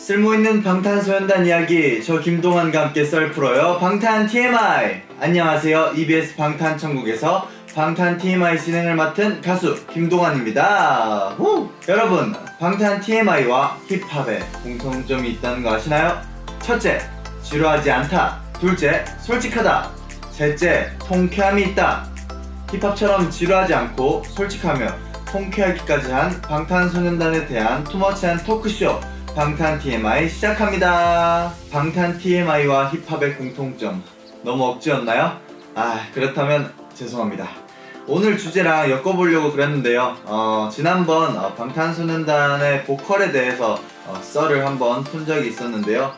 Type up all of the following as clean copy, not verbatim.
쓸모있는 방탄소년단 이야기, 저 김동완과 함께 썰 풀어요. 방탄 TMI. 안녕하세요. EBS 방탄천국에서 방탄 TMI 진행을 맡은 가수 김동완입니다. 후! 여러분, 방탄 TMI와 힙합에 공통점이 있다는 거 아시나요? 첫째, 지루하지 않다. 둘째, 솔직하다. 셋째, 통쾌함이 있다. 힙합처럼 지루하지 않고 솔직하며 통쾌하기까지 한 방탄소년단에 대한 투머치한 토크쇼 방탄 TMI 시작합니다. 방탄 TMI와 힙합의 공통점 너무 억지였나요? 그렇다면 죄송합니다. 오늘 주제랑 엮어보려고 그랬는데요. 지난번 방탄소년단의 보컬에 대해서 썰을 한번 푼 적이 있었는데요.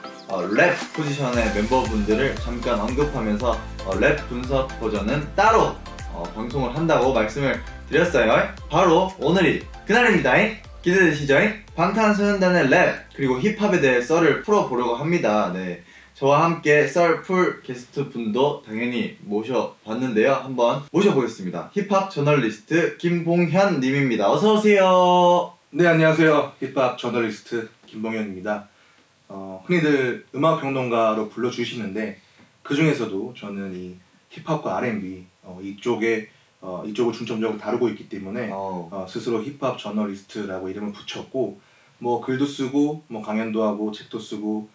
랩 포지션의 멤버분들을 잠깐 언급하면서 랩 분석 버전은 따로 방송을 한다고 말씀을 드렸어요. 바로 오늘이 그날입니다. 기대되시죠? 방탄소년단의 랩 그리고 힙합에 대해 썰을 풀어보려고 합니다. 네, 저와 함께 썰 풀 게스트 분도 당연히 모셔봤는데요. 한번 모셔보겠습니다. 힙합 저널리스트 김봉현 님입니다. 어서 오세요. 네, 안녕하세요. 힙합 저널리스트 김봉현입니다. 흔히들 음악 평론가로 불러주시는데 그 중에서도 저는 이 힙합과 R&B 이쪽을 중점적으로 다루고 있기 때문에 스스로 힙합 저널리스트라고 이름을 붙였고, 뭐 글도 쓰고 뭐 강연도 하고 책도 쓰고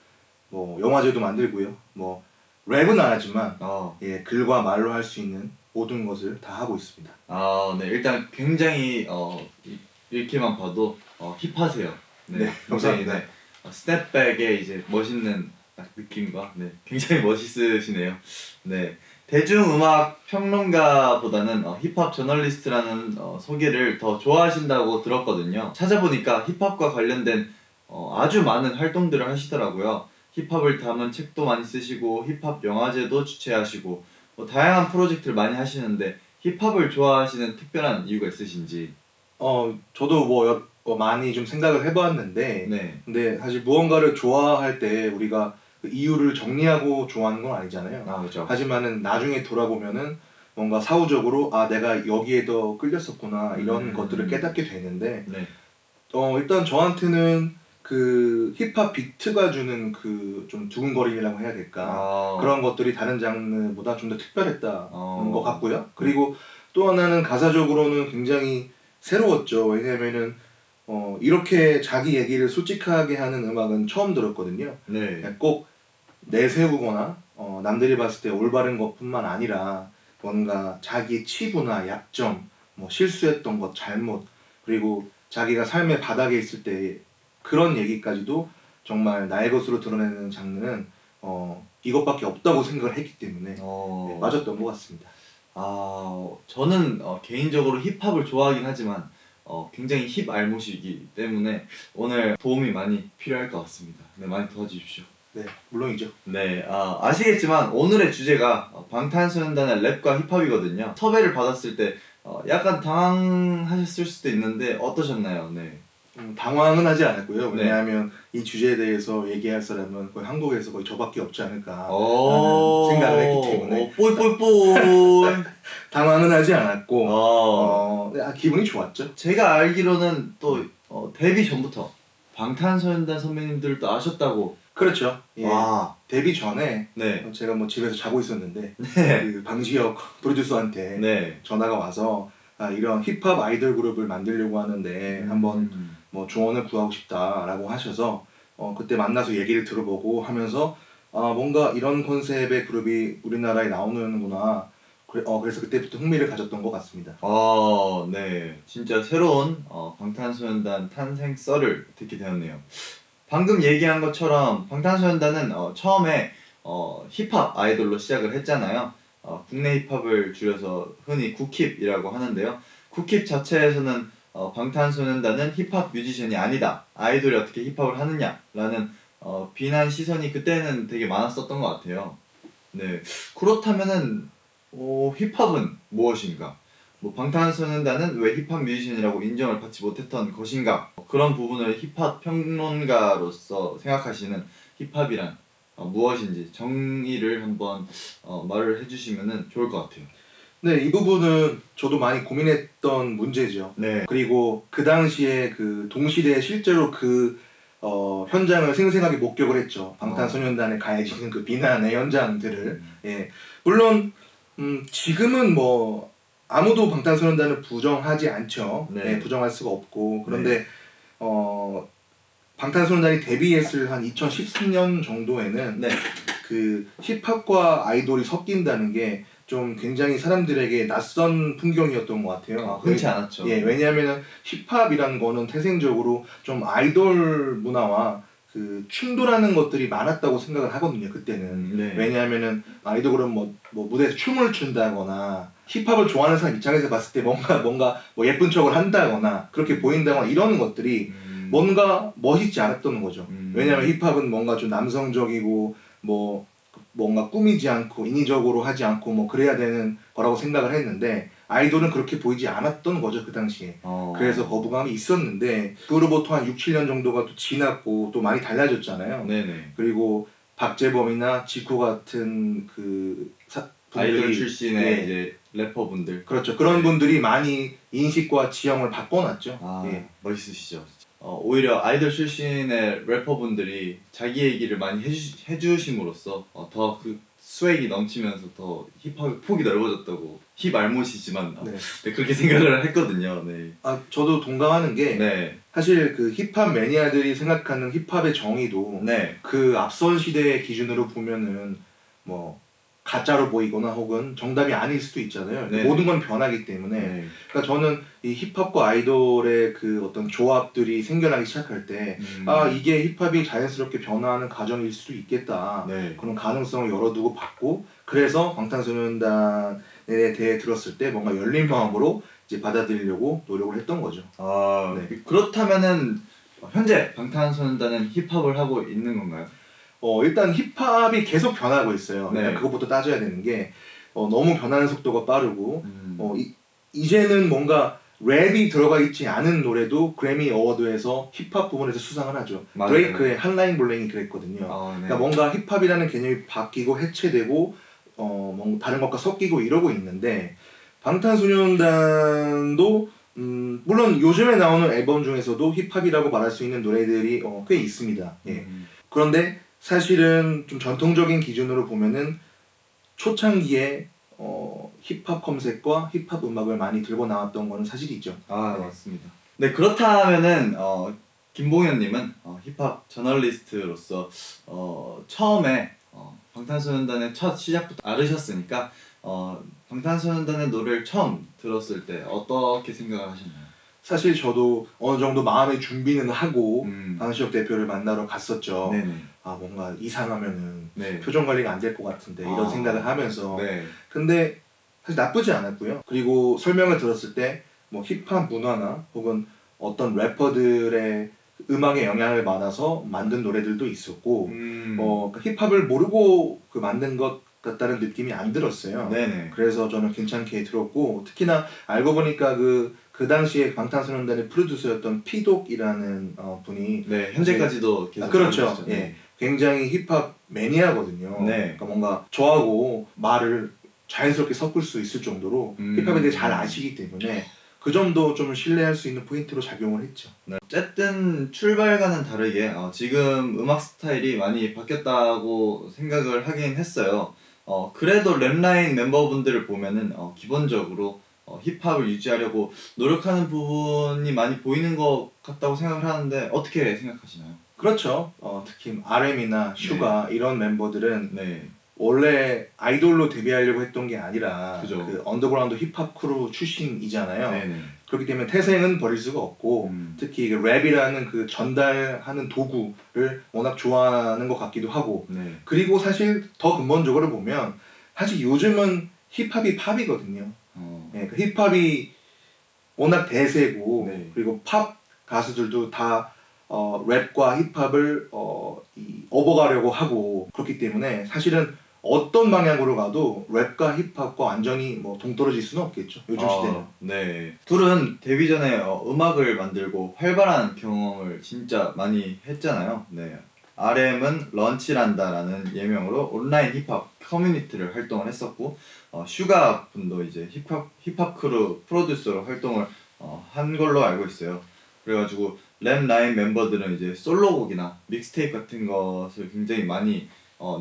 뭐 영화제도 만들고요. 뭐 랩은 안 하지만 글과 말로 할 수 있는 모든 것을 다 하고 있습니다. 네, 일단 굉장히 이렇게만 봐도 힙하세요. 네, 감사합니다. 네, 스냅백의 이제 멋있는 딱 느낌과 굉장히 멋있으시네요. 네, 대중음악 평론가보다는 힙합 저널리스트라는 소개를 더 좋아하신다고 들었거든요. 찾아보니까 힙합과 관련된 아주 많은 활동들을 하시더라고요. 힙합을 담은 책도 많이 쓰시고 힙합 영화제도 주최하시고 다양한 프로젝트를 많이 하시는데 힙합을 좋아하시는 특별한 이유가 있으신지? 저도 많이 좀 생각을 해봤는데 근데 사실 무언가를 좋아할 때 우리가 그 이유를 정리하고 좋아하는 건 아니잖아요. 그렇죠. 하지만은 나중에 돌아보면은 뭔가 사후적으로 내가 여기에 더 끌렸었구나 이런 것들을 깨닫게 되는데 일단 저한테는 그 힙합 비트가 주는 그 좀 두근거림이라고 해야 될까, 그런 것들이 다른 장르보다 좀 더 특별했다는 것 같고요. 그리고 또 하나는 가사적으로는 굉장히 새로웠죠. 왜냐면은 이렇게 자기 얘기를 솔직하게 하는 음악은 처음 들었거든요. 꼭 내세우거나 남들이 봤을 때 올바른 것뿐만 아니라 뭔가 자기의 치부나 약점, 뭐 실수했던 것, 잘못, 그리고 자기가 삶의 바닥에 있을 때 그런 얘기까지도 정말 나의 것으로 드러내는 장르는 이것밖에 없다고 생각을 했기 때문에 맞았던 것 같습니다. 저는 개인적으로 힙합을 좋아하긴 하지만 굉장히 힙 알못이기 때문에 오늘 도움이 많이 필요할 것 같습니다. 많이 도와주십시오. 네, 물론이죠. 아시겠지만 오늘의 주제가 방탄소년단의 랩과 힙합이거든요. 섭외를 받았을 때 약간 당황하셨을 수도 있는데 어떠셨나요? 당황은 하지 않았고요. 왜냐하면 이 주제에 대해서 얘기할 사람은 거의 한국에서 거의 저밖에 없지 않을까 라는 생각을 했기 때문에 뽀이뽀이뽀이 당황은 하지 않았고 기분이 좋았죠. 제가 알기로는 또 데뷔 전부터 방탄소년단 선배님들도 아셨다고. 그렇죠. 데뷔 전에 제가 뭐 집에서 자고 있었는데 그 방지혁 프로듀서한테 전화가 와서 이런 힙합 아이돌 그룹을 만들려고 하는데 한번 뭐 조언을 구하고 싶다라고 하셔서 그때 만나서 얘기를 들어보고 하면서 뭔가 이런 컨셉의 그룹이 우리나라에 나오는구나. 그래서 그때부터 흥미를 가졌던 것 같습니다. 진짜 새로운 방탄소년단 탄생 썰을 듣게 되었네요. 방금 얘기한 것처럼 방탄소년단은 처음에 힙합 아이돌로 시작을 했잖아요. 국내 힙합을 줄여서 흔히 국힙이라고 하는데요. 국힙 자체에서는 방탄소년단은 힙합 뮤지션이 아니다, 아이돌이 어떻게 힙합을 하느냐 라는 비난 시선이 그때는 되게 많았었던 것 같아요. 그렇다면은 힙합은 무엇인가? 방탄소년단은 왜 힙합 뮤지션이라고 인정을 받지 못했던 것인가? 그런 부분을 힙합 평론가로서 생각하시는 힙합이란 무엇인지 정의를 한번 말을 해주시면 좋을 것 같아요. 이 부분은 저도 많이 고민했던 문제죠. 그리고 그 당시에 그 동시대에 실제로 그 현장을 생생하게 목격을 했죠. 방탄소년단에 가해지는 그 비난의 현장들을. 예. 물론 지금은 뭐 아무도 방탄소년단을 부정하지 않죠. 네. 네, 부정할 수가 없고. 그런데 방탄소년단이 데뷔했을 한 2013년 정도에는 네. 그 힙합과 아이돌이 섞인다는 게 좀 굉장히 사람들에게 낯선 풍경이었던 것 같아요. 흔치 않았죠. 예, 왜냐하면 힙합이라는 거는 태생적으로 좀 아이돌 문화와 그 충돌하는 것들이 많았다고 생각을 하거든요. 그때는. 네. 왜냐하면은 아이돌은 뭐 무대에서 춤을 춘다거나 힙합을 좋아하는 사람 입장에서 봤을 때 뭔가 뭐 예쁜 척을 한다거나 그렇게 보인다거나 이런 것들이 뭔가 멋있지 않았던 거죠. 왜냐하면 힙합은 뭔가 좀 남성적이고 뭔가 꾸미지 않고 인위적으로 하지 않고 뭐 그래야 되는 거라고 생각을 했는데 아이돌은 그렇게 보이지 않았던 거죠 그 당시에. 그래서 거부감이 있었는데 그로부터 한 6, 7년 정도가 또 지났고 또 많이 달라졌잖아요. 네네. 그리고 박재범이나 지코 같은 분들이, 아이돌 출신의 예. 이제 래퍼분들. 그렇죠. 그런 분들이 많이 인식과 지형을 바꿔놨죠. 예. 멋있으시죠. 오히려 아이돌 출신의 래퍼분들이 자기 얘기를 많이 해주심으로써 더 그 스웩이 넘치면서 더 힙합의 폭이 넓어졌다고 힙 알못이지만 네, 그렇게 생각을 했거든요. 네. 저도 동감하는 게 네. 사실 그 힙합 매니아들이 생각하는 힙합의 정의도 네. 그 앞선 시대의 기준으로 보면은 뭐 가짜로 보이거나 혹은 정답이 아닐 수도 있잖아요. 네. 모든 건 변하기 때문에. 네. 그러니까 저는 이 힙합과 아이돌의 그 어떤 조합들이 생겨나기 시작할 때 이게 힙합이 자연스럽게 변화하는 과정일 수도 있겠다. 네. 그런 가능성을 열어두고 봤고 그래서 방탄소년단에 대해 들었을 때 뭔가 열린 마음으로 이제 받아들이려고 노력을 했던 거죠. 네. 그렇다면은 현재 방탄소년단은 힙합을 하고 있는 건가요? 일단 힙합이 계속 변하고 있어요. 네. 일단 그것부터 따져야 되는 게 너무 변하는 속도가 빠르고 이제는 뭔가 랩이 들어가 있지 않은 노래도 그래미 어워드에서 힙합 부분에서 수상을 하죠. 맞아요. 드레이크의 한라인 블랭이 그랬거든요. 네. 그러니까 뭔가 힙합이라는 개념이 바뀌고 해체되고 뭔가 다른 것과 섞이고 이러고 있는데 방탄소년단도 물론 요즘에 나오는 앨범 중에서도 힙합이라고 말할 수 있는 노래들이 꽤 있습니다. 예. 그런데 사실은 좀 전통적인 기준으로 보면은 초창기에 힙합 검색과 힙합 음악을 많이 들고 나왔던 거는 사실이죠. 네. 맞습니다. 네, 그렇다면은 김봉현님은 힙합 저널리스트로서 처음에 방탄소년단의 첫 시작부터 알으셨으니까 방탄소년단의 노래를 처음 들었을 때 어떻게 생각을 하셨나요? 사실 저도 어느 정도 마음의 준비는 하고 방시혁 대표를 만나러 갔었죠. 네네. 뭔가 이상하면은 네. 표정 관리가 안 될 것 같은데 이런 생각을 하면서 네. 근데 사실 나쁘지 않았고요. 그리고 설명을 들었을 때 뭐 힙합 문화나 혹은 어떤 래퍼들의 음악에 영향을 받아서 만든 노래들도 있었고 힙합을 모르고 그 만든 것 같다는 느낌이 안 들었어요. 네네. 그래서 저는 괜찮게 들었고 특히나 알고 보니까 그 당시에 방탄소년단의 프로듀서였던 피독이라는 분이 네, 현재까지도 계속 그렇죠. 하고 있죠. 예, 굉장히 힙합 매니아거든요. 네. 그러니까 뭔가 저하고 말을 자연스럽게 섞을 수 있을 정도로 힙합에 대해 잘 아시기 때문에 그 점도 좀 신뢰할 수 있는 포인트로 작용을 했죠. 네. 어쨌든 출발과는 다르게 지금 음악 스타일이 많이 바뀌었다고 생각을 하긴 했어요. 그래도 랩라인 멤버분들을 보면은 기본적으로 힙합을 유지하려고 노력하는 부분이 많이 보이는 것 같다고 생각을 하는데 어떻게 생각하시나요? 그렇죠. 특히 RM이나 슈가 이런 멤버들은 네. 원래 아이돌로 데뷔하려고 했던 게 아니라 그죠. 그 언더그라운드 힙합 크루 출신이잖아요. 네네. 그렇기 때문에 태생은 버릴 수가 없고 특히 랩이라는 그 전달하는 도구를 워낙 좋아하는 것 같기도 하고 네. 그리고 사실 더 근본적으로 보면 사실 요즘은 힙합이 팝이거든요. 네, 그 힙합이 워낙 대세고 네. 그리고 팝 가수들도 다 랩과 힙합을 업어가려고 하고 그렇기 때문에 사실은 어떤 방향으로 가도 랩과 힙합과 완전히 뭐 동떨어질 수는 없겠죠. 요즘 시대는. 네. 둘은 데뷔 전에 음악을 만들고 활발한 경험을 진짜 많이 했잖아요. 네. RM은 런치란다라는 예명으로 온라인 힙합 커뮤니티를 활동을 했었고 슈가 분도 이제 힙합 크루 프로듀서로 활동을 한 걸로 알고 있어요. 그래가지고 랩 라인 멤버들은 이제 솔로곡이나 믹스테이프 같은 것을 굉장히 많이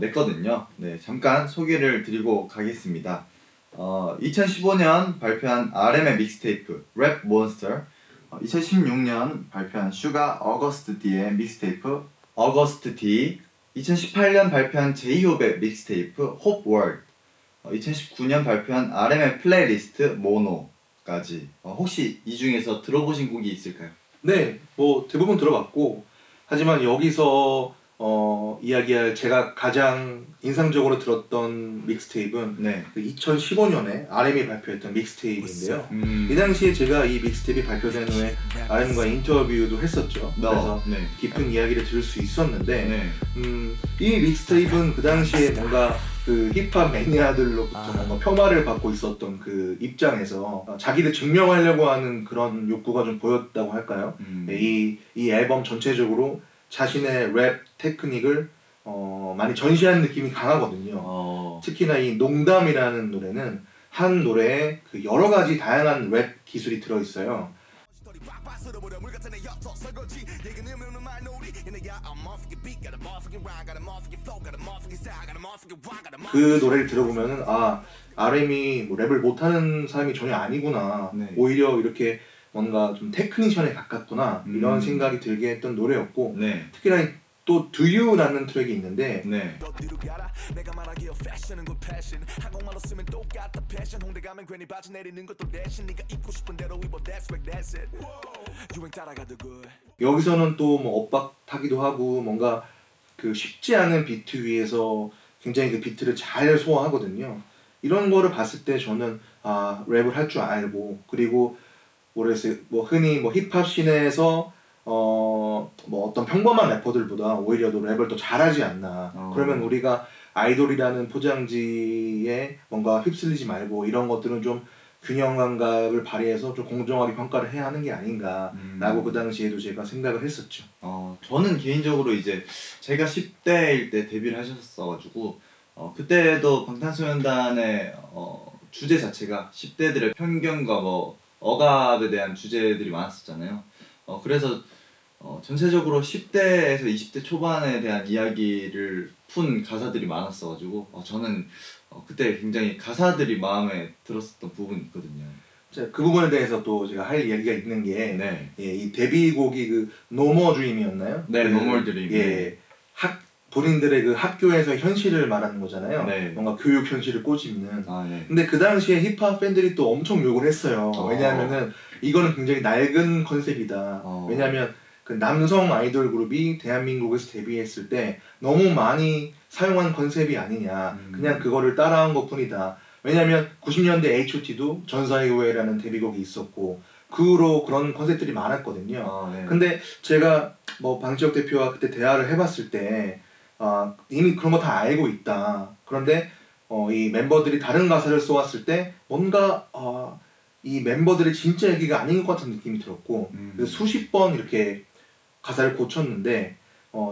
냈거든요. 네, 잠깐 소개를 드리고 가겠습니다. 2015년 발표한 RM의 믹스테이프 랩 몬스터, 2016년 발표한 슈가 어거스트 D의 믹스테이프 어거스트 D, 2018년 발표한 제이홉의 믹스테이프 홉 월드, 2019년 발표한 RM의 플레이리스트 모노까지. 혹시 이 중에서 들어보신 곡이 있을까요? 네, 뭐 대부분 들어봤고, 하지만 여기서 이야기할 제가 가장 인상적으로 들었던 믹스테이프는 네. 그 2015년에 RM이 발표했던 믹스테이프인데요. 이 당시에 제가 이 믹스테이프 발표된 후에 RM과 인터뷰도 했었죠. 그래서 네. 깊은 이야기를 들을 수 있었는데, 네. 이 믹스테이프는 그 당시에 뭔가 그 힙합 매니아들로부터 뭔가 폄하를 받고 있었던 그 입장에서 자기를 증명하려고 하는 그런 욕구가 좀 보였다고 할까요? 이 앨범 전체적으로 자신의 랩 테크닉을 많이 전시하는 느낌이 강하거든요. 특히나 이 농담이라는 노래는 한 노래에 그 여러 가지 다양한 랩 기술이 들어있어요. 그 노래를 들어보면은 RM이 뭐 랩을 못하는 사람이 전혀 아니구나. 네. 오히려 이렇게 뭔가 좀 테크니션에 가깝구나 이런 생각이 들게 했던 노래였고, 네. 특히나 또 Do You라는 트랙이 있는데 네. 여기서는 또 뭐 엇박타기도 하고 뭔가 그 쉽지 않은 비트 위에서 굉장히 그 비트를 잘 소화하거든요. 이런 거를 봤을 때 저는 랩을 할 줄 알고, 그리고 모르겠어요. 뭐 흔히 뭐 힙합 씬에서 뭐 어떤 평범한 래퍼들보다 오히려 더 랩을 더 잘하지 않나. 그러면 우리가 아이돌이라는 포장지에 뭔가 휩쓸리지 말고 이런 것들은 좀 균형 감각을 발휘해서 좀 공정하게 평가를 해야 하는 게 아닌가라고 그 당시에도 제가 생각을 했었죠. 저는 개인적으로 이제 제가 10대일 때 데뷔를 하셨어가지고 그때도 방탄소년단의 주제 자체가 10대들의 편견과 뭐 억압에 대한 주제들이 많았었잖아요. 그래서 전체적으로 10대에서 20대 초반에 대한 이야기를 푼 가사들이 많았어가지고 저는 그때 굉장히 가사들이 마음에 들었었던 부분이 있거든요. 그 부분에 대해서 또 제가 할 이야기가 있는 게, 네. 이 데뷔곡이 그 No More Dream이었나요? 네, No More Dream. 예, 본인들의 그 학교에서 현실을 말하는 거잖아요. 네. 뭔가 교육 현실을 꼬집는. 네. 근데 그 당시에 힙합 팬들이 또 엄청 욕을 했어요. 왜냐하면은 이거는 굉장히 낡은 컨셉이다. 왜냐하면 그 남성 아이돌 그룹이 대한민국에서 데뷔했을 때 너무 많이 사용한 컨셉이 아니냐. 그냥 그거를 따라한 것 뿐이다. 왜냐하면 90년대 H.O.T도 전사의 후예라는 데뷔곡이 있었고 그 후로 그런 컨셉들이 많았거든요. 네. 근데 제가 뭐 방지혁 대표와 그때 대화를 해봤을 때 이미 그런 거 다 알고 있다. 그런데 이 멤버들이 다른 가사를 써왔을 때 뭔가 이 멤버들의 진짜 얘기가 아닌 것 같은 느낌이 들었고, 그래서 수십 번 이렇게 가사를 고쳤는데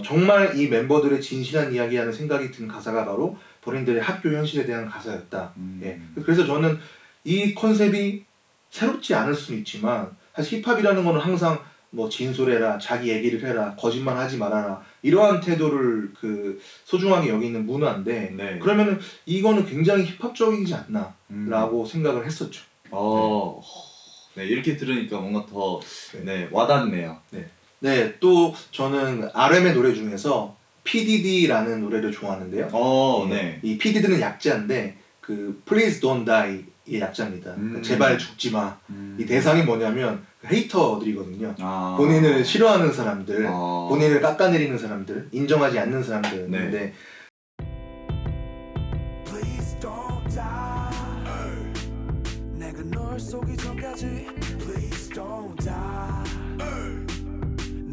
정말 이 멤버들의 진실한 이야기하는 생각이 든 가사가 바로 본인들의 학교 현실에 대한 가사였다. 예. 그래서 저는 이 컨셉이 새롭지 않을 수는 있지만 사실 힙합이라는 거는 항상 뭐 진솔해라, 자기 얘기를 해라, 거짓말 하지 말아라 이러한 태도를 그 소중하게 여기는 문화인데, 네. 그러면은 이거는 굉장히 힙합적이지 않나라고 생각을 했었죠. 네, 이렇게 들으니까 뭔가 더 와닿네요. 네, 또 저는 RM의 노래 중에서 PDD라는 노래를 좋아하는데요. 네. 이 PDD는 약자인데 그 Please Don't Die 의 약자입니다. 제발 죽지 마. 이 대상이 뭐냐면 헤이터들이거든요. 본인을 싫어하는 사람들, 본인을 깎아내리는 사람들, 인정하지 않는 사람들인데 Please don't die. 내가 널 속이 전까지 Please don't die.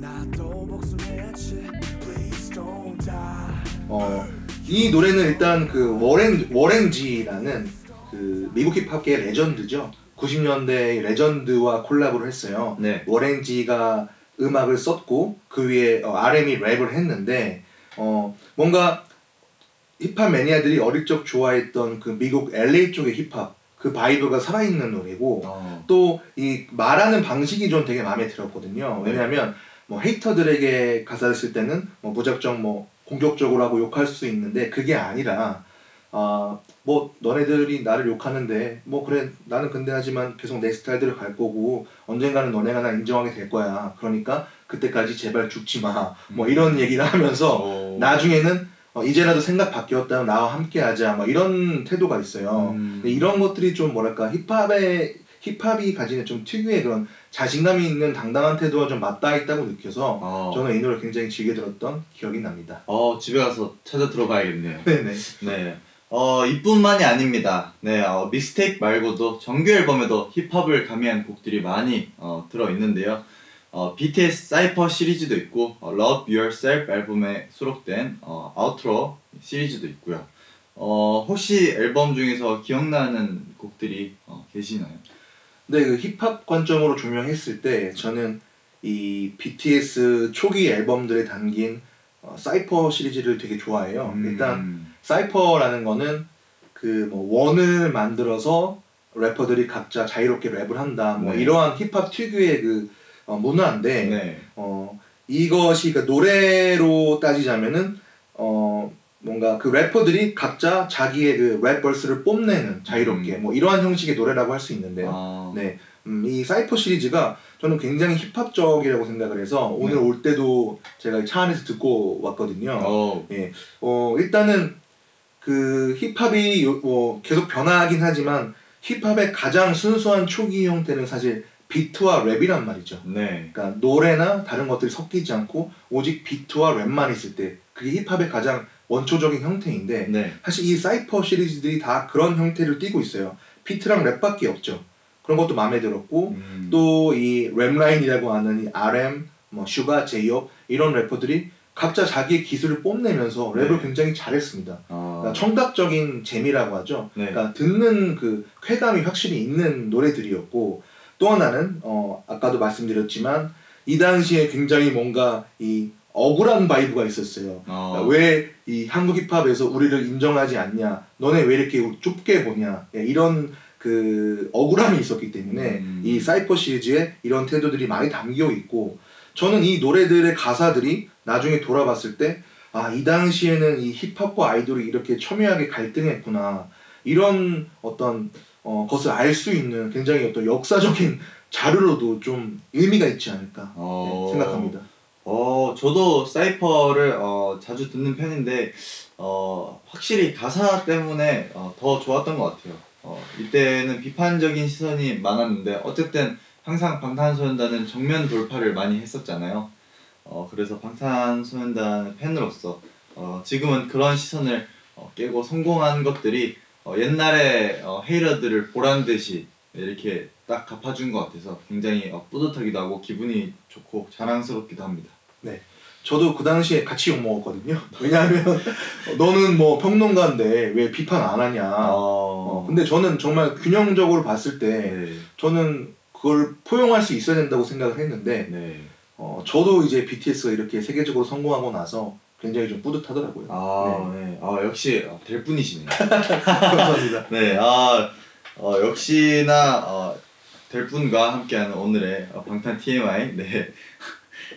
나도 복수해야지 Please don't die. 이 노래는 일단 그 워렌지라는 그 미국 힙합계의 레전드죠. 90년대 레전드와 콜라보를 했어요. 네. 워렌지가 음악을 썼고 그 위에 RM이 랩을 했는데 뭔가 힙합 매니아들이 어릴 적 좋아했던 그 미국 LA 쪽의 힙합 그 바이브가 살아있는 노래고 또 이 말하는 방식이 좀 되게 마음에 들었거든요. 왜냐하면 뭐 헤이터들에게 가사를 쓸 때는 뭐 무작정 뭐 공격적으로 하고 욕할 수 있는데 그게 아니라 뭐 너네들이 나를 욕하는데 뭐 그래 나는 근데 하지만 계속 내 스타일대로 갈 거고 언젠가는 너네가 나 인정하게 될 거야. 그러니까 그때까지 제발 죽지 마. 뭐 이런 얘기를 하면서 나중에는 이제라도 생각 바뀌었다면 나와 함께 하자. 뭐 이런 태도가 있어요. 근데 이런 것들이 좀 뭐랄까 힙합이 가지는 좀 특유의 그런 자신감이 있는 당당한 태도와 좀 맞닿아 있다고 느껴서 저는 이 노래 굉장히 즐겨 들었던 기억이 납니다. 집에 가서 찾아 들어봐야겠네요. 네네. 네. 이뿐만이 아닙니다. 네, 믹스테이프 말고도 정규 앨범에도 힙합을 가미한 곡들이 많이 들어있는데요. BTS 사이퍼 시리즈도 있고 Love Yourself 앨범에 수록된 아우트로 시리즈도 있고요. 혹시 앨범 중에서 기억나는 곡들이 계시나요? 네, 그 힙합 관점으로 조명했을 때 저는 이 BTS 초기 앨범들에 담긴 사이퍼 시리즈를 되게 좋아해요. 일단 사이퍼라는 거는 그 뭐 원을 만들어서 래퍼들이 각자 자유롭게 랩을 한다. 뭐 네. 이러한 힙합 특유의 그 문화인데 네. 이것이 그 노래로 따지자면은 뭔가 그 래퍼들이 각자 자기의 그 랩 벌스를 뽐내는 자유롭게 뭐 이러한 형식의 노래라고 할 수 있는데요. 네, 이 사이퍼 시리즈가 저는 굉장히 힙합적이라고 생각을 해서 오늘 올 때도 제가 차 안에서 듣고 왔거든요. 예, 일단은 그 힙합이 계속 변화하긴 하지만 힙합의 가장 순수한 초기 형태는 사실 비트와 랩이란 말이죠. 네. 그러니까 노래나 다른 것들이 섞이지 않고 오직 비트와 랩만 있을 때 그게 힙합의 가장 원초적인 형태인데 네. 사실 이 사이퍼 시리즈들이 다 그런 형태를 띠고 있어요. 비트랑 랩밖에 없죠. 그런 것도 마음에 들었고 또 이 랩라인이라고 하는 이 RM, 뭐 슈가, 제이홉 이런 래퍼들이 각자 자기의 기술을 뽐내면서 랩을 굉장히 잘했습니다. 그러니까 청각적인 재미라고 하죠. 네. 그러니까 듣는 그 쾌감이 확실히 있는 노래들이었고 또 하나는 아까도 말씀드렸지만 이 당시에 굉장히 뭔가 이 억울한 바이브가 있었어요. 그러니까 왜 이 한국 힙합에서 우리를 인정하지 않냐? 너네 왜 이렇게 좁게 보냐? 이런 그 억울함이 있었기 때문에 이 사이퍼 시리즈에 이런 태도들이 많이 담겨 있고 저는 이 노래들의 가사들이 나중에 돌아봤을 때 이 당시에는 이 힙합과 아이돌이 이렇게 첨예하게 갈등했구나 이런 어떤 것을 알 수 있는 굉장히 어떤 역사적인 자료로도 좀 의미가 있지 않을까 생각합니다. 저도 사이퍼를 자주 듣는 편인데 확실히 가사 때문에 더 좋았던 것 같아요. 이때는 비판적인 시선이 많았는데 어쨌든 항상 방탄소년단은 정면 돌파를 많이 했었잖아요. 그래서 방탄소년단 팬으로서 지금은 그런 시선을 깨고 성공한 것들이 옛날에 헤이러들을 보란 듯이 이렇게 딱 갚아준 것 같아서 굉장히 뿌듯하기도 하고 기분이 좋고 자랑스럽기도 합니다. 네, 저도 그 당시에 같이 욕먹었거든요. 왜냐하면 너는 뭐 평론가인데 왜 비판 안 하냐. 근데 저는 정말 균형적으로 봤을 때 저는 그걸 포용할 수 있어야 된다고 생각을 했는데 저도 이제 BTS가 이렇게 세계적으로 성공하고 나서 굉장히 좀 뿌듯하더라고요. 네. 역시 될 분이시네요. 감사합니다. 네, 역시나 될 분과 함께하는 오늘의 방탄 TMI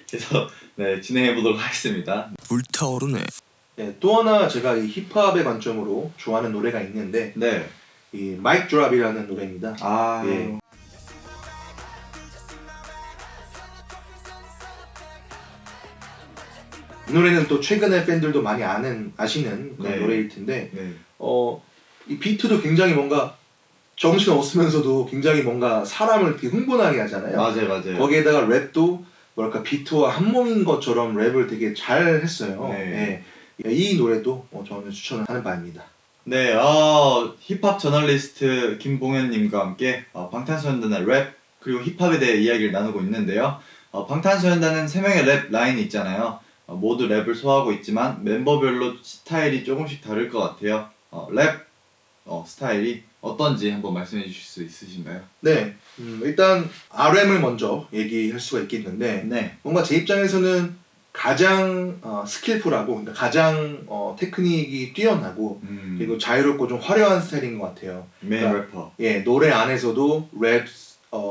그래서 진행해 보도록 하겠습니다. 불타오르네. 네, 또 하나 제가 이 힙합의 관점으로 좋아하는 노래가 있는데 이 마이크 드랍이라는 노래입니다. 예. 이 노래는 또 최근에 팬들도 많이 아시는 그런 노래일 텐데 이 비트도 굉장히 뭔가 정신 없으면서도 굉장히 뭔가 사람을 이렇게 흥분하게 하잖아요. 맞아요. 거기에다가 랩도 뭐랄까 비트와 한 몸인 것처럼 랩을 되게 잘 했어요. 이 노래도 저는 추천을 하는 바입니다. 네, 힙합 저널리스트 김봉현님과 함께 방탄소년단의 랩 그리고 힙합에 대해 이야기를 나누고 있는데요. 방탄소년단은 3명의 랩 라인이 있잖아요. 모두 랩을 소화하고 있지만 멤버별로 스타일이 조금씩 다를 것 같아요. 랩 스타일이 어떤지 한번 말씀해 주실 수 있으신가요? 네, 일단 RM을 먼저 얘기할 수가 있겠는데 뭔가 제 입장에서는 가장 스킬풀하고 그러니까 가장 테크닉이 뛰어나고 그리고 자유롭고 좀 화려한 스타일인 것 같아요. 메인 래퍼. 노래 안에서도 랩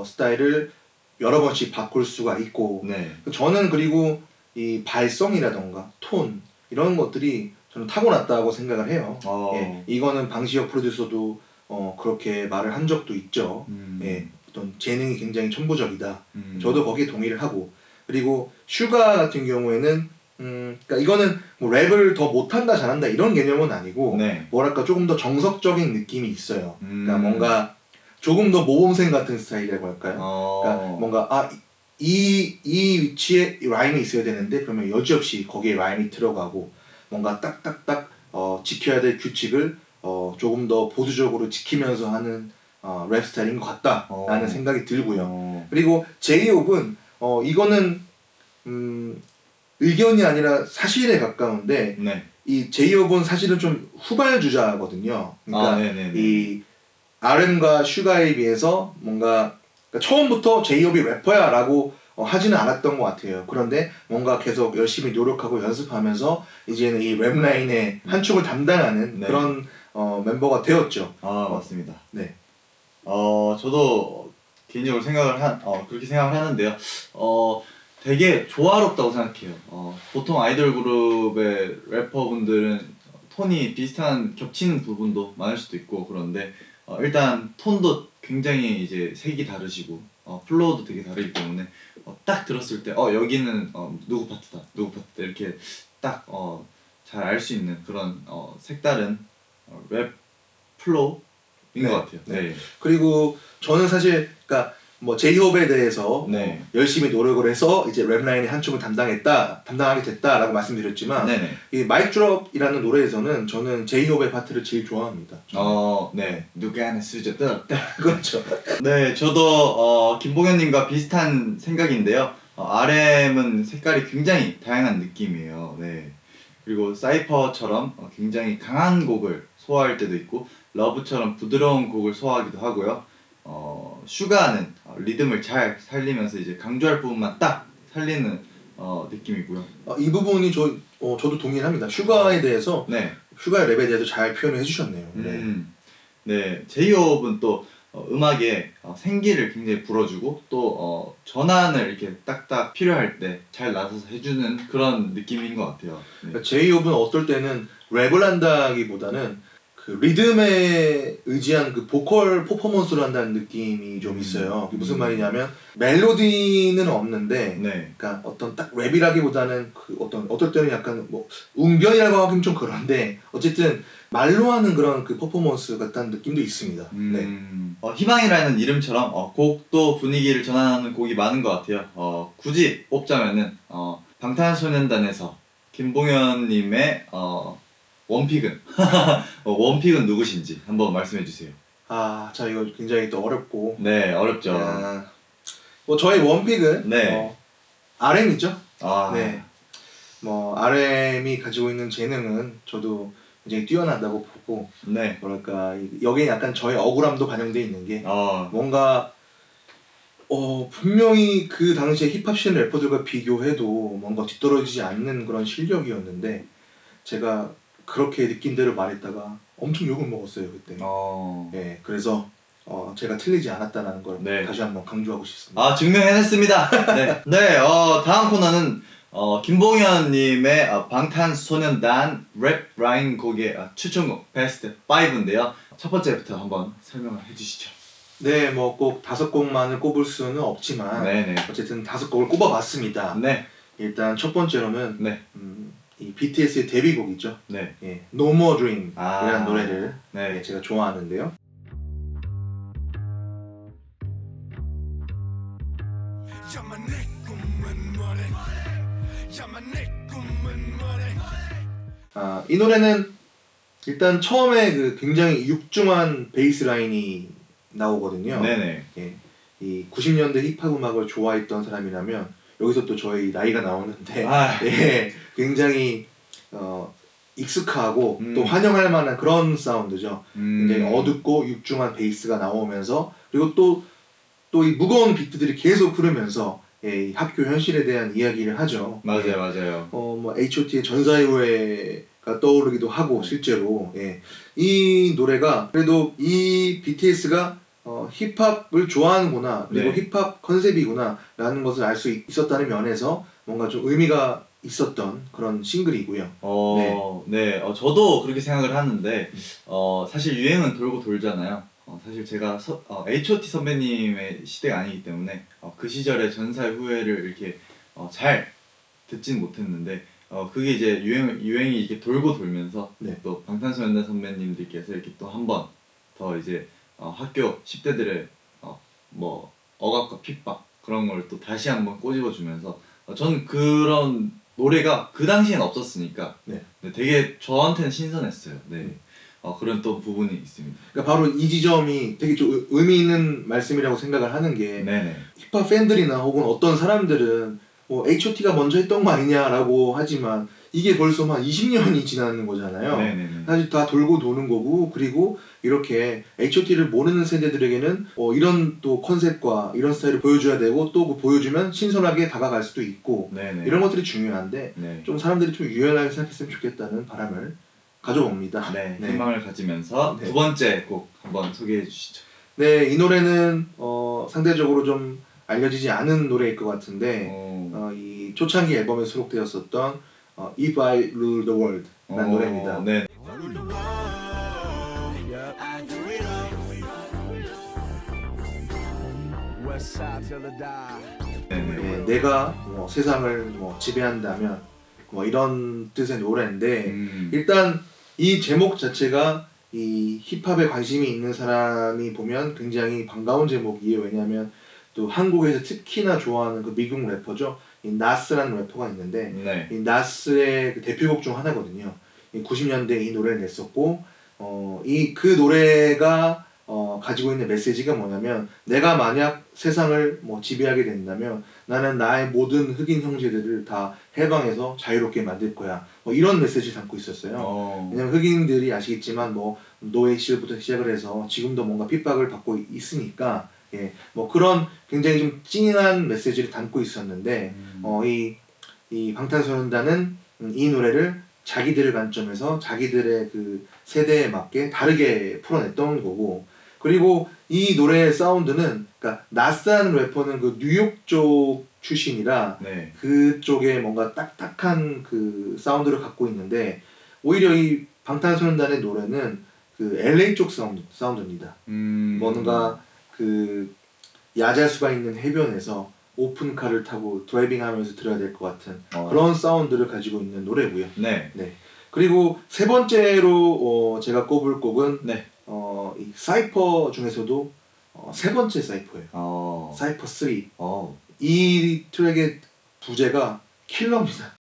스타일을 여러 번씩 바꿀 수가 있고 네. 저는 그리고 이 발성이라던가 톤 이런 것들이 저는 타고났다고 생각을 해요. 예, 이거는 방시혁 프로듀서도 그렇게 말을 한 적도 있죠. 예, 어떤 재능이 굉장히 천부적이다. 저도 거기에 동의를 하고 그리고 슈가 같은 경우에는 그러니까 이거는 뭐 랩을 더 못한다 잘한다 이런 개념은 아니고 네. 뭐랄까 조금 더 정석적인 느낌이 있어요. 그러니까 뭔가 조금 더 모범생 같은 스타일이라고 할까요? 그러니까 뭔가 이 위치에 라임이 있어야 되는데 그러면 여지없이 거기에 라임이 들어가고 뭔가 딱딱딱 지켜야 될 규칙을 조금 더 보수적으로 지키면서 하는 랩 스타일인 것 같다라는 생각이 들고요. 그리고 제이홉은 이거는 의견이 아니라 사실에 가까운데 네. 이 제이홉은 사실은 좀 후발주자거든요. 그러니까 이 RM과 슈가에 비해서 뭔가 그러니까 처음부터 제이홉이 래퍼야 라고 하지는 않았던 것 같아요. 그런데 뭔가 계속 열심히 노력하고 연습하면서 이제는 이 랩라인의 한 축을 담당하는 그런 멤버가 되었죠. 맞습니다. 네. 저도 개인적으로 그렇게 생각을 하는데요. 되게 조화롭다고 생각해요. 보통 아이돌 그룹의 래퍼분들은 톤이 비슷한 겹치는 부분도 많을 수도 있고 그런데 일단 톤도 굉장히 이제 색이 다르시고 플로우도 되게 다르기 때문에 딱 들었을 때 여기는 누구 파트다 이렇게 딱 잘 알 수 있는 그런 색다른 랩 플로우인 것 같아요. 네. 그리고 저는 사실 그러니까 뭐 제이홉에 대해서 네. 열심히 노력을 해서 이제 랩라인의 한 축을 담당하게 됐다라고 말씀드렸지만 이 마이크 드롭이라는 노래에서는 저는 제이홉의 파트를 제일 좋아합니다. 네. 누가 하나 수저도 그렇죠. 네, 저도 김봉현님과 비슷한 생각인데요. RM은 색깔이 굉장히 다양한 느낌이에요. 네. 그리고 사이퍼처럼 굉장히 강한 곡을 소화할 때도 있고 러브처럼 부드러운 곡을 소화하기도 하고요. 슈가는 리듬을 잘 살리면서 이제 강조할 부분만 딱 살리는 느낌이고요. 이 부분이 저도 동의합니다. 슈가에 대해서 슈가의 랩에 대해서 잘 표현을 해주셨네요. 네, 제이홉은 또 음악에 생기를 굉장히 불어주고 또 전환을 이렇게 딱딱 필요할 때 잘 나서서 해주는 그런 느낌인 것 같아요. 네. 제이홉은 어떨 때는 랩을 한다기보다는 그 리듬에 의지한 그 보컬 퍼포먼스를 한다는 느낌이 좀 있어요. 그게 무슨 말이냐면 멜로디는 없는데, 그러니까 어떤 딱 랩이라기보다는 그 어떨 때는 약간 뭐 웅변이라고 하긴 좀 그런데 어쨌든 말로 하는 그런 그 퍼포먼스 같다는 느낌도 있습니다. 희망이라는 이름처럼 곡도 분위기를 전환하는 곡이 많은 것 같아요. 굳이 뽑자면은 방탄소년단에서 김봉현님의 원픽은 원픽은 누구신지 한번 말씀해 주세요. 자 이거 굉장히 또 어렵고. 네, 어렵죠. 뭐 저의 원픽은 RM이죠. 네. 뭐 RM이 가지고 있는 재능은 저도 굉장히 뛰어나다고 보고. 뭐랄까 여기에 약간 저의 억울함도 반영돼 있는 게 뭔가 분명히 그 당시에 힙합 씬 래퍼들과 비교해도 뭔가 뒤떨어지지 않는 그런 실력이었는데 제가 그렇게 느낀 대로 말했다가 엄청 욕을 먹었어요 그때. 네, 그래서 제가 틀리지 않았다는 걸 다시 한번 강조하고 싶습니다. 증명해냈습니다. 네, 다음 코너는 김봉현님의 방탄소년단 랩 라인 곡의 추천곡 베스트 5인데요. 첫 번째부터 한번 설명을 해주시죠. 네, 뭐 꼭 5곡만을 꼽을 수는 없지만 어쨌든 5곡을 꼽아봤습니다. 일단 첫 번째로는 이 BTS의 데뷔곡이죠. No More Dream 이라는 노래를 제가 좋아하는데요. 이 노래는 일단 처음에 그 굉장히 육중한 베이스 라인이 나오거든요. 이 90년대 힙합 음악을 좋아했던 사람이라면 여기서 또 저희 나이가 나오는데 굉장히 익숙하고 또 환영할 만한 그런 사운드죠. 굉장히 어둡고 육중한 베이스가 나오면서 그리고 또 이 무거운 비트들이 계속 흐르면서 학교 현실에 대한 이야기를 하죠. 맞아요. 뭐 H.O.T의 전사의 후예가 떠오르기도 하고 실제로 이 노래가 그래도 이 BTS가 힙합을 좋아하는구나 그리고 네. 힙합 컨셉이구나 라는 것을 알 수 있었다는 면에서 뭔가 좀 의미가 있었던 그런 싱글이고요. 저도 그렇게 생각을 하는데, 사실 유행은 돌고 돌잖아요. 사실 제가 H.O.T 선배님의 시대가 아니기 때문에 그 시절의 전사의 후회를 이렇게 잘 듣진 못했는데, 그게 이제 유행이 이렇게 돌고 돌면서 네. 또 방탄소년단 선배님들께서 이렇게 또 한 번 더 이제 학교 10대들의 뭐 억압과 핍박 그런 걸 또 다시 한번 꼬집어주면서 저는 그런 노래가 그 당시엔 없었으니까 네. 되게 저한테는 신선했어요. 네. 그런 또 부분이 있습니다. 그러니까 바로 이 지점이 되게 좀 의미 있는 말씀이라고 생각을 하는 게 네네. 힙합 팬들이나 혹은 어떤 사람들은 뭐 H.O.T가 먼저 했던 거 아니냐라고 하지만 이게 벌써 한 20년이 지나는 거잖아요. 네네네. 사실 다 돌고 도는 거고 그리고 이렇게 H.O.T를 모르는 세대들에게는 이런 또 컨셉과 이런 스타일을 보여줘야 되고 또 그 보여주면 신선하게 다가갈 수도 있고 네네. 이런 것들이 중요한데 네. 좀 사람들이 좀 유연하게 생각했으면 좋겠다는 바람을 가져봅니다. 네. 희망을 가지면서 네. 두 번째 곡 한번 소개해 주시죠. 네, 이 노래는 상대적으로 좀 알려지지 않은 노래일 것 같은데 이 초창기 앨범에 수록되었었던 If I Rule the World 라는 노래입니다. 네. Westside till I die. 네네. 내가 세상을 지배한다면 이런 뜻의 노래인데 일단 이 제목 자체가 이 힙합에 관심이 있는 사람이 보면 굉장히 반가운 제목이에요. 왜냐하면 또 한국에서 특히나 좋아하는 그 미국 래퍼죠. 이 나스라는 래퍼가 있는데 네. 이 나스의 그 대표곡 중 하나거든요. 90년대에 이 노래를 냈었고 그 노래가 가지고 있는 메시지가 뭐냐면 내가 만약 세상을 지배하게 된다면 나는 나의 모든 흑인 형제들을 다 해방해서 자유롭게 만들 거야. 이런 메시지를 담고 있었어요. 왜냐면 흑인들이 아시겠지만 노예 시절부터 시작을 해서 지금도 뭔가 핍박을 받고 있으니까 그런 굉장히 좀 찡한 메시지를 담고 있었는데 이 방탄소년단은 이 노래를 자기들의 관점에서 자기들의 그 세대에 맞게 다르게 풀어냈던 거고 그리고 이 노래의 사운드는 그러니까 나스라는 래퍼는 그 뉴욕 쪽 출신이라 네. 그쪽에 뭔가 딱딱한 그 사운드를 갖고 있는데 오히려 이 방탄소년단의 노래는 그 LA 쪽 사운드입니다. 뭔가 그 야자수가 있는 해변에서 오픈카를 타고 드라이빙하면서 들어야 될 것 같은 그런 사운드를 가지고 있는 노래고요. 네. 그리고 세 번째로 제가 꼽을 곡은 네. 이 사이퍼 중에서도 세 번째 사이퍼예요. 사이퍼 3. 이 트랙의 부제가 킬러입니다.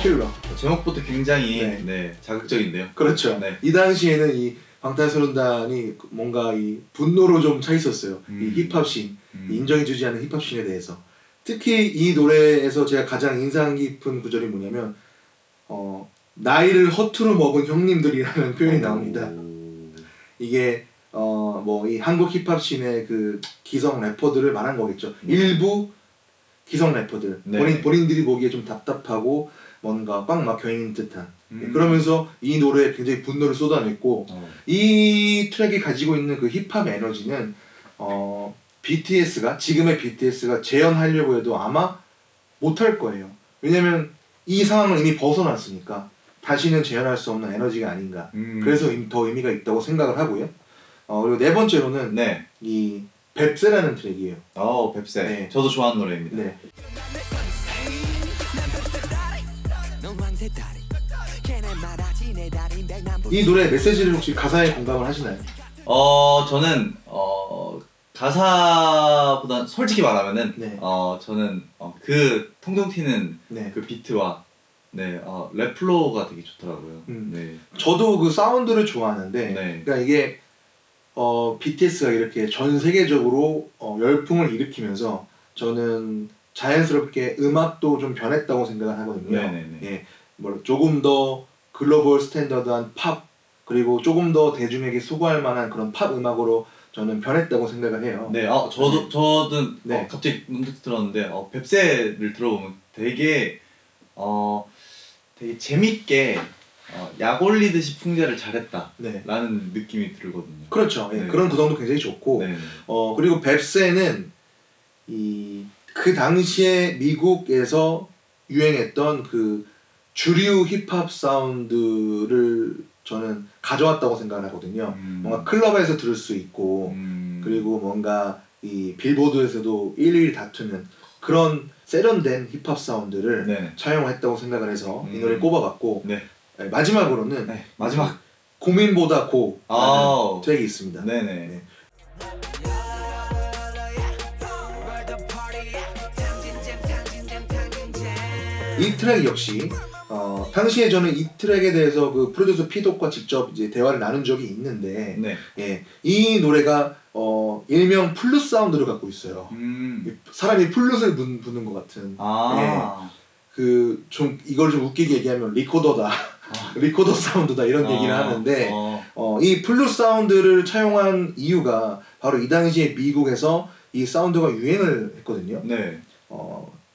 킬러. 제목부터 굉장히 네. 자극적인데요. 그렇죠. 네. 이 당시에는 이 방탄소년단이 뭔가 이 분노로 좀 차 있었어요. 이 힙합씬, 인정해주지 않는 힙합씬에 대해서. 특히 이 노래에서 제가 가장 인상 깊은 구절이 뭐냐면 나이를 허투루 먹은 형님들이라는 표현이 나옵니다. 이게 이 한국 힙합씬의 그 기성 래퍼들을 말한 거겠죠. 일부 기성 래퍼들 본인들이 보기에 좀 답답하고 뭔가 꽉 막혀 있는 듯한 그러면서 이 노래에 굉장히 분노를 쏟아냈고 이 트랙이 가지고 있는 그 힙합 에너지는 BTS가 지금의 BTS가 재현하려고 해도 아마 못할 거예요. 왜냐면 이 상황을 이미 벗어났으니까 다시는 재현할 수 없는 에너지가 아닌가. 그래서 더 의미가 있다고 생각을 하고요. 그리고 네 번째로는 이 뱁새라는 트랙이에요. 뱁새. 네. 저도 좋아하는 노래입니다. 네. 이 노래 메시지를 혹시 가사에 공감을 하시나요? 저는 가사보단 솔직히 말하면은 저는 그 통통 튀는 그 비트와 랩 플로우가 되게 좋더라고요. 저도 그 사운드를 좋아하는데 그러니까 이게 BTS가 이렇게 전 세계적으로 열풍을 일으키면서 저는 자연스럽게 음악도 좀 변했다고 생각을 하거든요. 조금 더 글로벌 스탠더드한 팝 그리고 조금 더 대중에게 수고할 만한 그런 팝 음악으로 저는 변했다고 생각을 해요. 저는 갑자기 문득 들었는데 뱁새를 들어보면 되게 되게 재밌게 약 올리듯이 풍자를 잘했다 네. 라는 느낌이 들거든요. 그렇죠. 예, 네. 그런 구성도 굉장히 좋고 네. 그리고 뱁새는 그 당시에 미국에서 유행했던 그 주류 힙합 사운드를 저는 가져왔다고 생각을 하거든요. 뭔가 클럽에서 들을 수 있고 그리고 뭔가 이 빌보드에서도 1위 다투는 그런 세련된 힙합 사운드를 네. 차용했다고 생각을 해서 이 노래를 꼽아봤고 네. 마지막으로는 네. 마지막 고민보다 고라는 아우. 트랙이 있습니다. 네네. 네. 이 트랙 역시 당시에 저는 이 트랙에 대해서 그 프로듀서 피독과 직접 이제 대화를 나눈 적이 있는데 네. 예, 이 노래가 일명 플룻 사운드를 갖고 있어요. 사람이 플룻을 부는 것 같은. 아. 그 좀 이걸 좀 웃기게 얘기하면 리코더다, 리코더 사운드다 이런 얘기를 하는데 이 플룻 사운드를 차용한 이유가 바로 이 당시에 미국에서 이 사운드가 유행을 했거든요. 네.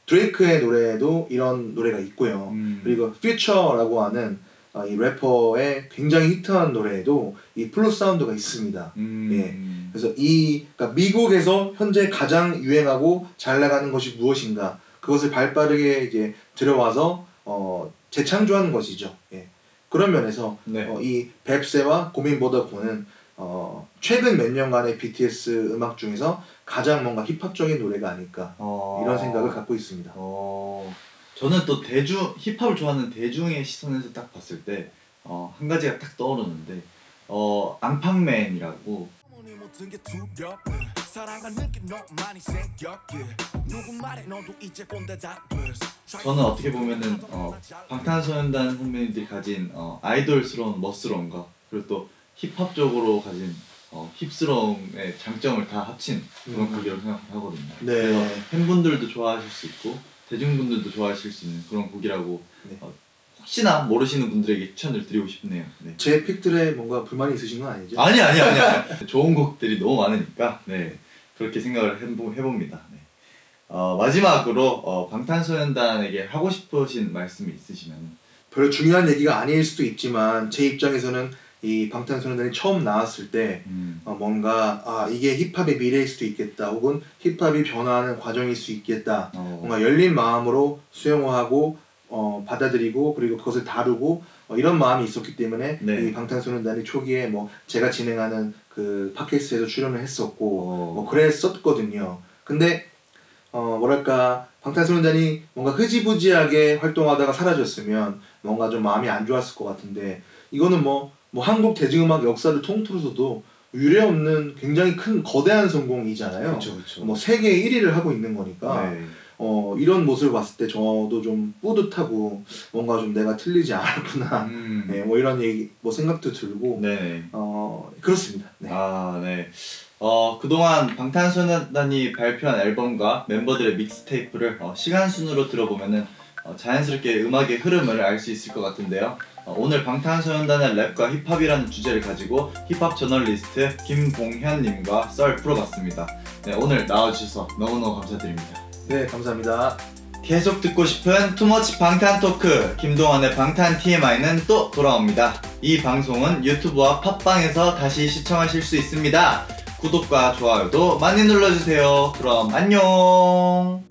드레이크의 노래에도 이런 노래가 있고요. 그리고 퓨처라고 하는 이 래퍼의 굉장히 히트한 노래에도 이 플룻 사운드가 있습니다. 예. 그래서 그러니까 미국에서 현재 가장 유행하고 잘 나가는 것이 무엇인가 그것을 발빠르게 이제 들여와서 재창조하는 것이죠. 예. 그런 면에서 네. 이 뱁새와 고민보다 고는 최근 몇 년간의 BTS 음악 중에서 가장 뭔가 힙합적인 노래가 아닐까 이런 생각을 갖고 있습니다. 저는 또 힙합을 좋아하는 대중의 시선에서 딱 봤을 때 한 가지가 딱 떠오르는데 앙팡맨이라고 저는 어떻게 보면은 방탄소년단 선배님들이 가진 아이돌스러운 멋스러움과 그리고 또 힙합적으로 가진 힙스러움의 장점을 다 합친 그런 곡이라고 생각하거든요. 네. 그래서 팬분들도 좋아하실 수 있고 대중분들도 좋아하실 수 있는 그런 곡이라고 네. 혹시나 모르시는 분들에게 추천을 드리고 싶네요. 네. 제 픽들에 뭔가 불만이 있으신 건 아니죠? 아니. 좋은 곡들이 너무 많으니까 네 그렇게 생각을 해봅니다. 네. 마지막으로 방탄소년단에게 하고 싶으신 말씀이 있으시면 별로 중요한 얘기가 아닐 수도 있지만 제 입장에서는 이 방탄소년단이 처음 나왔을 때 뭔가 이게 힙합의 미래일 수도 있겠다 혹은 힙합이 변화하는 과정일 수 있겠다 뭔가 열린 마음으로 수용하고 받아들이고 그리고 그것을 다루고 이런 마음이 있었기 때문에 네. 이 방탄소년단이 초기에 뭐 제가 진행하는 그 팟캐스트에도 출연을 했었고 뭐 그랬었거든요. 근데 뭐랄까 방탄소년단이 뭔가 흐지부지하게 활동하다가 사라졌으면 뭔가 좀 마음이 안 좋았을 것 같은데 이거는 뭐 한국 대중음악 역사를 통틀어서도 유례없는 굉장히 큰 거대한 성공이잖아요. 그쵸. 뭐 세계 1위를 하고 있는 거니까 네. 이런 모습을 봤을 때 저도 좀 뿌듯하고 뭔가 좀 내가 틀리지 않았구나 네, 뭐 이런 얘기 뭐 생각도 들고 네. 그렇습니다. 네. 네. 그동안 방탄소년단이 발표한 앨범과 멤버들의 믹스테이프를 시간 순으로 들어보면은 자연스럽게 음악의 흐름을 알 수 있을 것 같은데요. 오늘 방탄소년단의 랩과 힙합이라는 주제를 가지고 힙합 저널리스트 김봉현님과 썰 풀어봤습니다. 네, 오늘 나와주셔서 너무너무 감사드립니다. 네, 감사합니다. 계속 듣고 싶은 투머치 방탄 토크 김동완의 방탄 TMI는 또 돌아옵니다. 이 방송은 유튜브와 팟빵에서 다시 시청하실 수 있습니다. 구독과 좋아요도 많이 눌러주세요. 그럼 안녕.